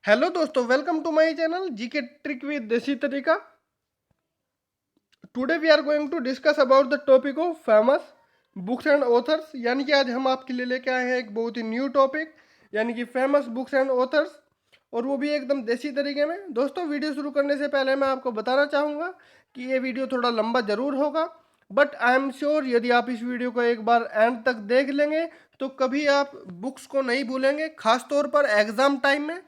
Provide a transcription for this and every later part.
Hello दोस्तों, welcome to my channel GK trick with देसी तरीका। Today we are going to discuss about the topic of famous books and authors. यानी कि आज हम आपके लिए लेके आए हैं एक बहुत ही न्यू टॉपिक, यानी कि फेमस बुक्स एंड ऑथर्स, और वो भी एकदम देसी तरीके में। दोस्तों, वीडियो शुरू करने से पहले मैं आपको बताना चाहूँगा कि ये वीडियो थोड़ा लंबा ज़रूर होगा, बट आई एम श्योर यदि आप इस वीडियो को एक बार एंड तक देख लेंगे तो कभी आप बुक्स को नहीं भूलेंगे, खास तौर पर एग्ज़ाम टाइम में।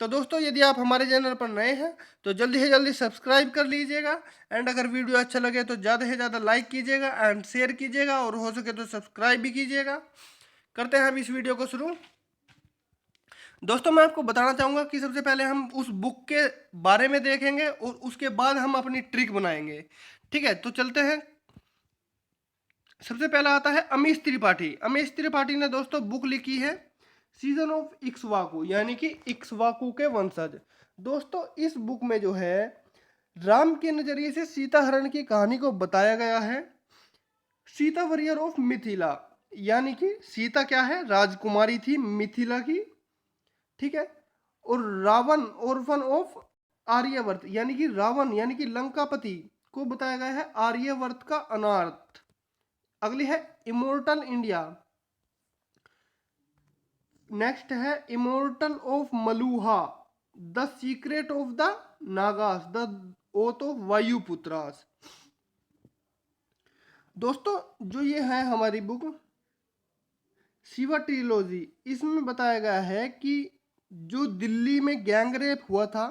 तो दोस्तों, यदि आप हमारे चैनल पर नए हैं तो जल्दी से जल्दी सब्सक्राइब कर लीजिएगा, एंड अगर वीडियो अच्छा लगे तो ज़्यादा से ज़्यादा लाइक कीजिएगा एंड शेयर कीजिएगा, और हो सके तो सब्सक्राइब भी कीजिएगा। करते हैं हम इस वीडियो को शुरू। दोस्तों, मैं आपको बताना चाहूँगा कि सबसे पहले हम उस बुक के बारे में देखेंगे और उसके बाद हम अपनी ट्रिक बनाएंगे। ठीक है, तो चलते हैं। सबसे पहला आता है अमीश त्रिपाठी। अमीश त्रिपाठी ने दोस्तों बुक लिखी है सीजन ऑफ इक्ष्वाकु, यानी कि इक्ष्वाकु के वंशज। दोस्तों, इस बुक में जो है राम के नजरिए से सीता हरण की कहानी को बताया गया है। सीता वरियर ऑफ मिथिला, यानी कि सीता क्या है, राजकुमारी थी मिथिला की। ठीक है, और रावण ऑर्फन ऑफ आर्यवर्त, यानी कि रावण यानी कि लंकापति को बताया गया है आर्यवर्त का अनार्थ। अगली है इमोर्टल इंडिया। नेक्स्ट है immortal of Meluha, the secret of the Nagas, the oath of Vayuputras. दोस्तों, जो ये है हमारी बुक शिवा ट्रिलोजी, इसमें बताया गया है कि जो दिल्ली में गैंग रेप हुआ था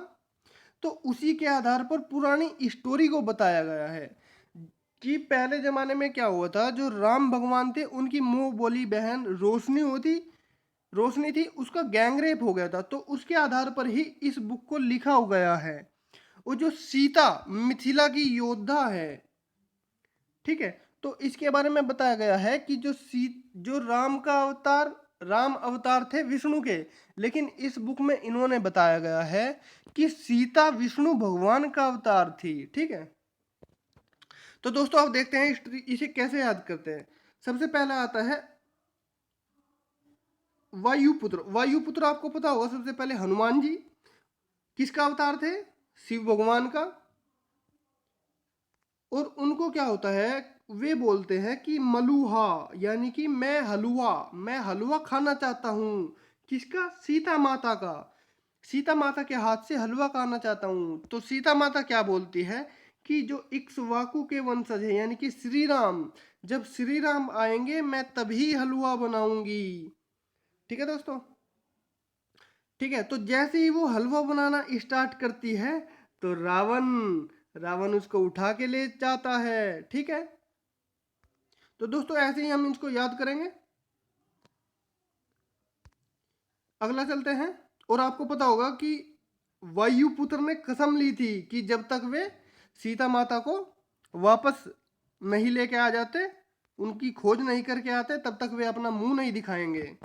तो उसी के आधार पर पुरानी स्टोरी को बताया गया है कि पहले जमाने में क्या हुआ था। जो राम भगवान थे उनकी मुंह बोली बहन रोशनी थी, उसका गैंग रेप हो गया था, तो उसके आधार पर ही इस बुक को लिखा हो गया है। और जो सीता मिथिला की योद्धा है, ठीक है, तो इसके बारे में बताया गया है कि जो राम अवतार थे विष्णु के, लेकिन इस बुक में इन्होंने बताया गया है कि सीता विष्णु भगवान का अवतार थी। ठीक है, तो दोस्तों आप देखते हैं इसे कैसे याद करते हैं। सबसे पहला आता है वायुपुत्र। वायुपुत्र आपको पता होगा, सबसे पहले हनुमान जी किसका अवतार थे, शिव भगवान का। और उनको क्या होता है, वे बोलते हैं कि मलुहा, यानी कि मैं हलवा खाना चाहता हूँ। किसका, सीता माता का। सीता माता के हाथ से हलवा खाना चाहता हूँ। तो सीता माता क्या बोलती है कि जो इक्ष्वाकु के वंशज है, यानी कि श्री राम, जब श्री राम आएंगे मैं तभी हलवा बनाऊंगी। ठीक है दोस्तों, ठीक है, तो जैसे ही वो हलवा बनाना स्टार्ट करती है तो रावण रावण उसको उठा के ले जाता है। ठीक है, तो दोस्तों ऐसे ही हम इसको याद करेंगे। अगला चलते हैं। और आपको पता होगा कि वायुपुत्र ने कसम ली थी कि जब तक वे सीता माता को वापस नहीं लेके आ जाते, उनकी खोज नहीं करके आते, तब तक वे अपना मुंह नहीं दिखाएंगे।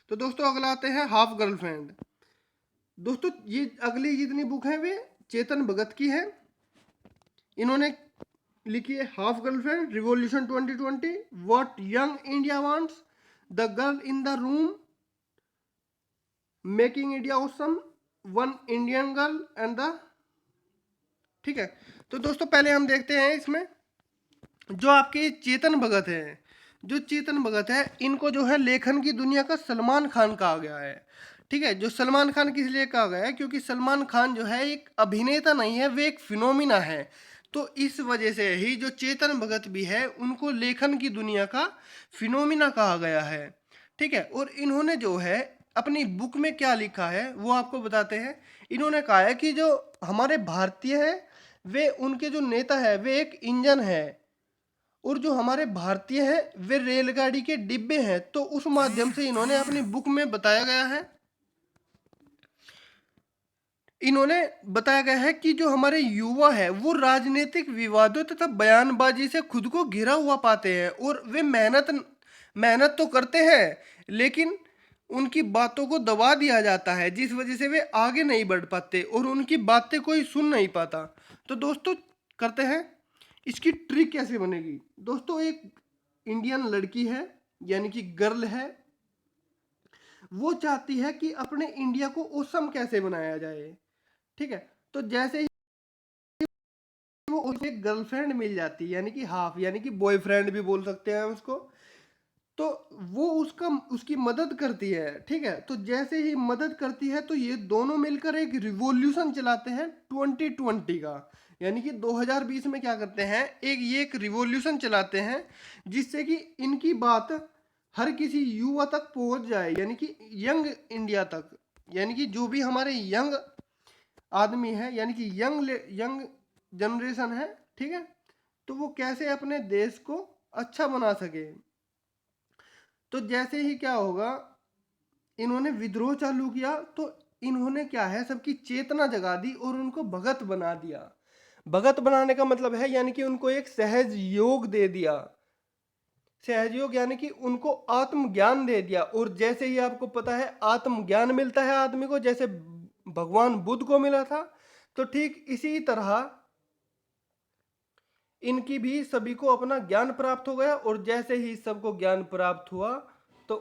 तो दोस्तों अगला आते हैं हाफ गर्लफ्रेंड। दोस्तों, ये अगली जितनी बुक है वे चेतन भगत की है। इन्होंने लिखी है half girlfriend, revolution 2020, what young India wants, the girl in the room, making India awesome, one Indian girl and the. ठीक है, तो दोस्तों पहले हम देखते हैं इसमें जो आपके चेतन भगत हैं। जो चेतन भगत है इनको जो है लेखन की दुनिया का सलमान खान कहा गया है। ठीक है, जो सलमान खान किस लिए कहा गया है, क्योंकि सलमान खान जो है एक अभिनेता नहीं है, वे एक फिनोमिना है। तो इस वजह से ही जो चेतन भगत भी है उनको लेखन की दुनिया का फिनोमिना कहा गया है। ठीक है, और इन्होंने जो है अपनी बुक में क्या लिखा है वो आपको बताते हैं। इन्होंने कहा है कि जो हमारे भारतीय है वे उनके जो नेता है वे एक इंजन है, और जो हमारे भारतीय हैं वे रेलगाड़ी के डिब्बे हैं। तो उस माध्यम से इन्होंने अपनी बुक में बताया गया है, इन्होंने बताया गया है कि जो हमारे युवा है वो राजनीतिक विवादों तथा बयानबाजी से खुद को घिरा हुआ पाते हैं, और वे मेहनत मेहनत तो करते हैं लेकिन उनकी बातों को दबा दिया जाता है, जिस वजह से वे आगे नहीं बढ़ पाते और उनकी बातें कोई सुन नहीं पाता। तो दोस्तों करते हैं इसकी ट्रिक कैसे बनेगी। दोस्तों, एक इंडियन लड़की है, यानी कि गर्ल है, वो चाहती है कि अपने इंडिया को ओसम कैसे बनाया जाए। ठीक है, तो जैसे ही वो उसे गर्लफ्रेंड मिल जाती है, यानी कि हाफ, यानी कि बॉयफ्रेंड भी बोल सकते हैं उसको, तो वो उसकी मदद करती है। ठीक है, तो जैसे ही मदद करती है तो ये दोनों मिलकर एक रिवॉल्यूशन चलाते हैं 2020 का, यानी कि 2020 में क्या करते हैं, एक रिवॉल्यूशन चलाते हैं जिससे कि इनकी बात हर किसी युवा तक पहुंच जाए, यानी कि यंग इंडिया तक, यानी कि जो भी हमारे यंग आदमी है, यानी कि यंग यंग जनरेशन है। ठीक है, तो वो कैसे अपने देश को अच्छा बना सके। तो जैसे ही क्या होगा, इन्होंने विद्रोह चालू किया, तो इन्होंने क्या है, सबकी चेतना जगा दी और उनको भगत बना दिया। भगत बनाने का मतलब है यानी कि उनको एक सहज योग दे दिया। सहयोग यानी कि उनको आत्मज्ञान दे दिया। और जैसे ही आपको पता है आत्मज्ञान मिलता है आदमी को, जैसे भगवान बुद्ध को मिला था, तो ठीक इसी तरह इनकी भी सभी को अपना ज्ञान प्राप्त हो गया। और जैसे ही सबको ज्ञान प्राप्त हुआ तो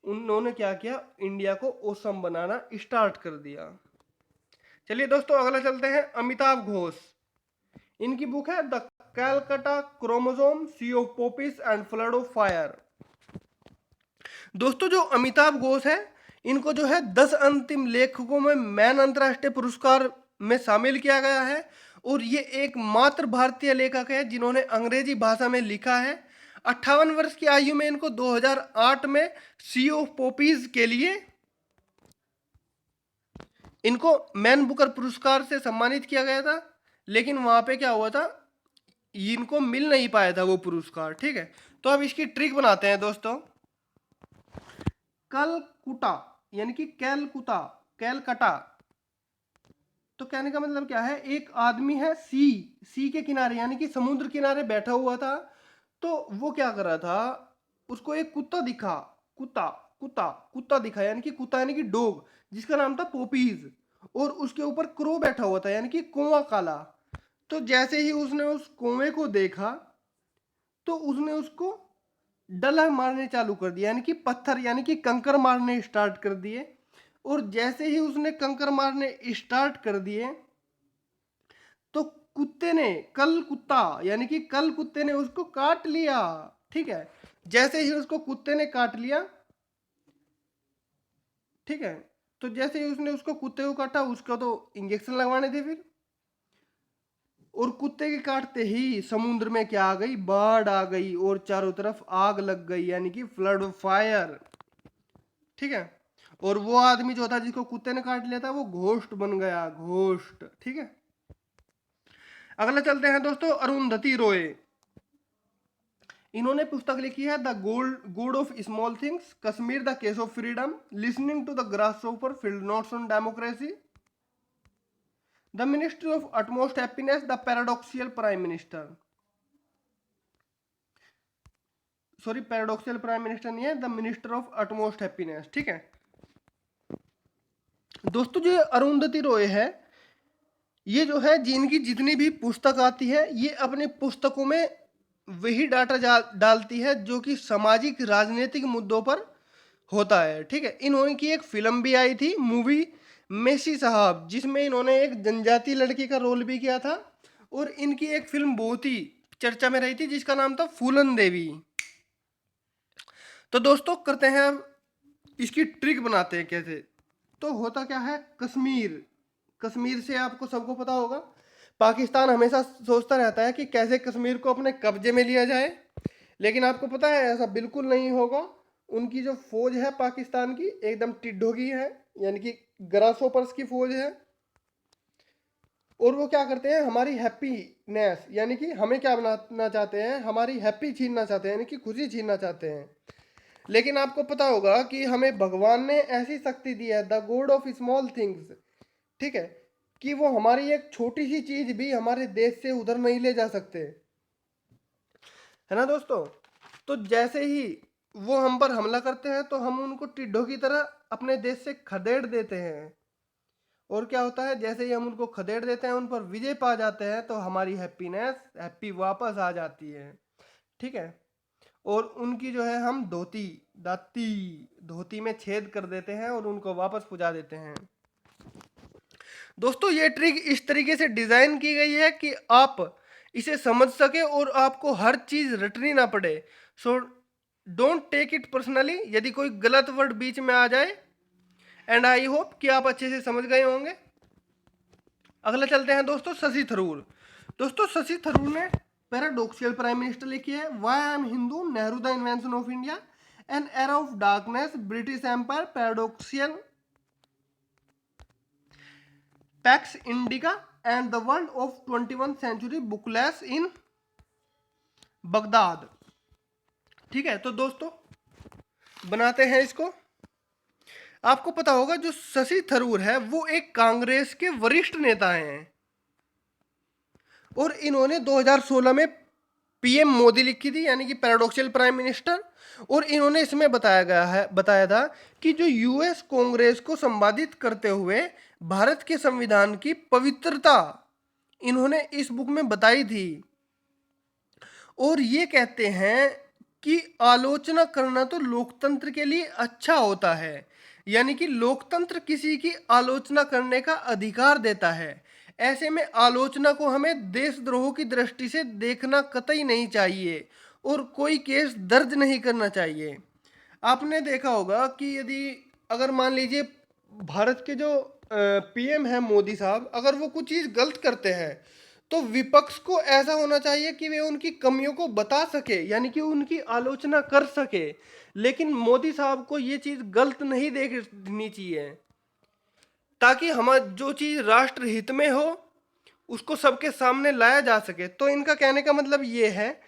उन्होंने क्या किया, इंडिया को ओसम बनाना स्टार्ट कर दिया। चलिए दोस्तों अगला चलते हैं, अमिताभ घोष। इनकी बुक है the Calcutta chromosome, sea of poppies and flood of fire. दोस्तों जो अमिताभ घोष है, इनको जो है 10 अंतिम लेखकों में मैन अंतर्राष्ट्रीय पुरस्कार में शामिल किया गया है। और ये एकमात्र भारतीय लेखक है जिन्होंने अंग्रेजी भाषा में लिखा है। 58 वर्ष की आयु में इनको 2008 में सी ऑफ पॉपीज के लिए इनको मैन बुकर पुरस्कार से सम्मानित किया गया था। लेकिन वहां पे क्या हुआ था, इनको मिल नहीं पाया था वो पुरस्कार। ठीक है, तो अब इसकी ट्रिक बनाते हैं दोस्तों। कलकुटा यानी कि कैलकटा, तो कहने का मतलब क्या है, एक आदमी है सी के किनारे यानी कि समुद्र किनारे बैठा हुआ था। तो वो क्या कर रहा था, उसको एक कुत्ता दिखा, कुत्ता कुत्ता कुत्ता दिखा, यानी कि कुत्ता यानी कि डॉग, जिसका नाम था पोपीज। और उसके ऊपर क्रो बैठा हुआ था, यानी कि कौवा काला। तो जैसे ही उसने उस कौवे को देखा तो उसने उसको डला मारने चालू कर दिया, यानी कि पत्थर यानी कि कंकर मारने स्टार्ट कर दिए। और जैसे ही उसने कंकर मारने स्टार्ट कर दिए तो कुत्ते ने कल कुत्ते ने उसको काट लिया। ठीक है, जैसे ही उसको कुत्ते ने काट लिया, ठीक है, तो जैसे ही उसने उसको कुत्ते को काटा, उसको तो इंजेक्शन लगवाने थे फिर। और कुत्ते के काटते ही समुद्र में क्या आ गई, बाढ़ आ गई और चारों तरफ आग लग गई, यानी कि फ्लड ऑफ फायर। ठीक है, और वो आदमी जो था जिसको कुत्ते ने काट लिया था वो घोस्ट बन गया, घोस्ट। ठीक है, अगला चलते हैं दोस्तों, अरुंधति रॉय। इन्होंने पुस्तक लिखी है the good of small things, Kashmir the case of freedom, listening to the grasshopper field notes on democracy, the ministry of utmost happiness, the paradoxical prime minister. Sorry, paradoxical prime minister नहीं है, the minister of utmost happiness. ठीक है दोस्तों, जो अरुंधति रॉय है, ये जो है जिनकी जितनी भी पुस्तक आती है, ये अपनी पुस्तकों में वही डाटा डालती है जो कि सामाजिक राजनीतिक मुद्दों पर होता है। ठीक है, इन्होंने की एक फिल्म भी आई थी, मूवी मेसी साहब, जिसमें इन्होंने एक जनजातीय लड़की का रोल भी किया था। और इनकी एक फिल्म बहुत ही चर्चा में रही थी जिसका नाम था फूलन देवी। तो दोस्तों करते हैं अब इसकी ट्रिक बनाते हैं कैसे। तो होता क्या है, कश्मीर, कश्मीर से आपको सबको पता होगा, पाकिस्तान हमेशा सोचता रहता है कि कैसे कश्मीर को अपने कब्जे में लिया जाए। लेकिन आपको पता है ऐसा बिल्कुल नहीं होगा। उनकी जो फौज है पाकिस्तान की एकदम टिड्ढों की है, यानी कि ग्रासहोपर्स की फौज है। और वो क्या करते हैं, हमारी हैप्पीनेस यानी कि हमें क्या बनाना चाहते हैं, हमारी हैप्पी छीनना चाहते हैं, यानी कि खुशी छीनना चाहते हैं। लेकिन आपको पता होगा कि हमें भगवान ने ऐसी शक्ति दी है, the God of small things. ठीक है, कि वो हमारी एक छोटी सी चीज भी हमारे देश से उधर नहीं ले जा सकते, है ना दोस्तों। तो जैसे ही वो हम पर हमला करते हैं तो हम उनको टिड्ढों की तरह अपने देश से खदेड़ देते हैं। और क्या होता है, जैसे ही हम उनको खदेड़ देते हैं, उन पर विजय पा जाते हैं, तो हमारी हैप्पी वापस आ जाती है। ठीक है, और उनकी जो है हम धोती में छेद कर देते हैं और उनको वापस पुजा देते हैं। दोस्तों ये ट्रिक इस तरीके से डिजाइन की गई है कि आप इसे समझ सके और आपको हर चीज रटनी ना पड़े। So don't take it personally यदि कोई गलत वर्ड बीच में आ जाए, एंड आई होप कि आप अच्छे से समझ गए होंगे। अगला चलते हैं दोस्तों, शशि थरूर। दोस्तों शशि थरूर ने पैराडॉक्सियल प्राइम मिनिस्टर लिखी है, why I am Hindu, Nehru the invention of India, an era of darkness, British empire, paradoxical, pax indica and the world of 21st century bookless in Baghdad. ठीक है, तो दोस्तों बनाते हैं इसको। आपको पता होगा जो शशि थरूर है वो एक कांग्रेस के वरिष्ठ नेता हैं और इन्होंने 2016 में पीएम मोदी लिखी थी, यानी कि पैराडॉक्सियल प्राइम मिनिस्टर। और इन्होंने इसमें बताया था कि जो यूएस कांग्रेस को संपादित करते हुए भारत के संविधान की पवित्रता इन्होंने इस बुक में बताई थी। और ये कहते हैं कि आलोचना करना तो लोकतंत्र के लिए अच्छा होता है, यानी कि लोकतंत्र किसी की आलोचना करने का अधिकार देता है। ऐसे में आलोचना को हमें देशद्रोह की दृष्टि से देखना कतई नहीं चाहिए और कोई केस दर्ज नहीं करना चाहिए। आपने देखा होगा कि यदि अगर मान लीजिए भारत के जो पीएम है मोदी साहब, अगर वो कुछ चीज़ गलत करते हैं तो विपक्ष को ऐसा होना चाहिए कि वे उनकी कमियों को बता सके, यानी कि उनकी आलोचना कर सके। लेकिन मोदी साहब को ये चीज़ गलत नहीं देखनी चाहिए, ताकि हमारा जो चीज़ राष्ट्र हित में हो उसको सबके सामने लाया जा सके। तो इनका कहने का मतलब ये है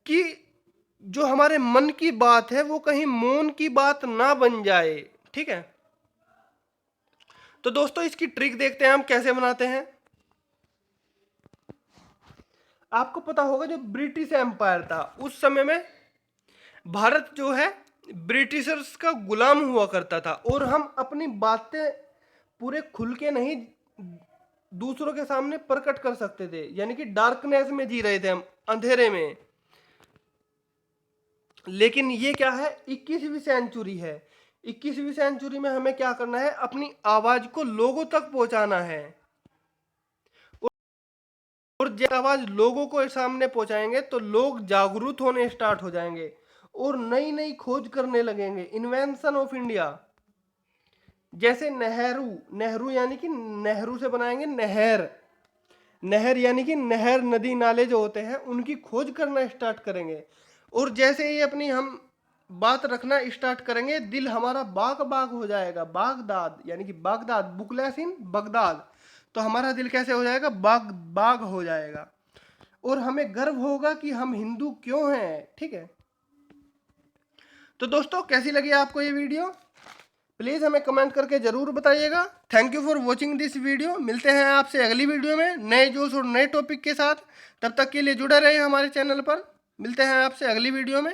कि जो हमारे मन की बात है वो कहीं मौन की बात ना बन जाए। ठीक है, तो दोस्तों इसकी ट्रिक देखते हैं हम कैसे बनाते हैं। आपको पता होगा जो ब्रिटिश एम्पायर था उस समय में भारत जो है ब्रिटिशर्स का गुलाम हुआ करता था और हम अपनी बातें पूरे खुल के नहीं दूसरों के सामने प्रकट कर सकते थे, यानी कि डार्कनेस में जी रहे थे हम, अंधेरे में। लेकिन ये क्या है, 21वीं सेंचुरी है। 21वीं सेंचुरी में हमें क्या करना है, अपनी आवाज को लोगों तक पहुंचाना है। और जब आवाज लोगों को सामने पहुंचाएंगे तो लोग जागरूक होने स्टार्ट हो जाएंगे और नई नई खोज करने लगेंगे। इन्वेंशन ऑफ इंडिया, जैसे नेहरू यानी कि नेहरू से बनाएंगे नहर यानी कि नहर, नदी नाले जो होते हैं उनकी खोज करना स्टार्ट करेंगे। और जैसे ही अपनी हम बात रखना स्टार्ट करेंगे, दिल हमारा बाग बाग हो जाएगा। बागदाद यानी कि बागदाद, बुकलेस इन बगदाद, तो हमारा दिल कैसे हो जाएगा, बाग बाग हो जाएगा और हमें गर्व होगा कि हम हिंदू क्यों हैं। ठीक है, तो दोस्तों कैसी लगी आपको ये वीडियो, प्लीज़ हमें कमेंट करके ज़रूर बताइएगा। Thank you for watching this video. मिलते हैं आपसे अगली वीडियो में नए जोश और नए टॉपिक के साथ। तब तक के लिए जुड़े रहे हमारे चैनल पर। मिलते हैं आपसे अगली वीडियो में।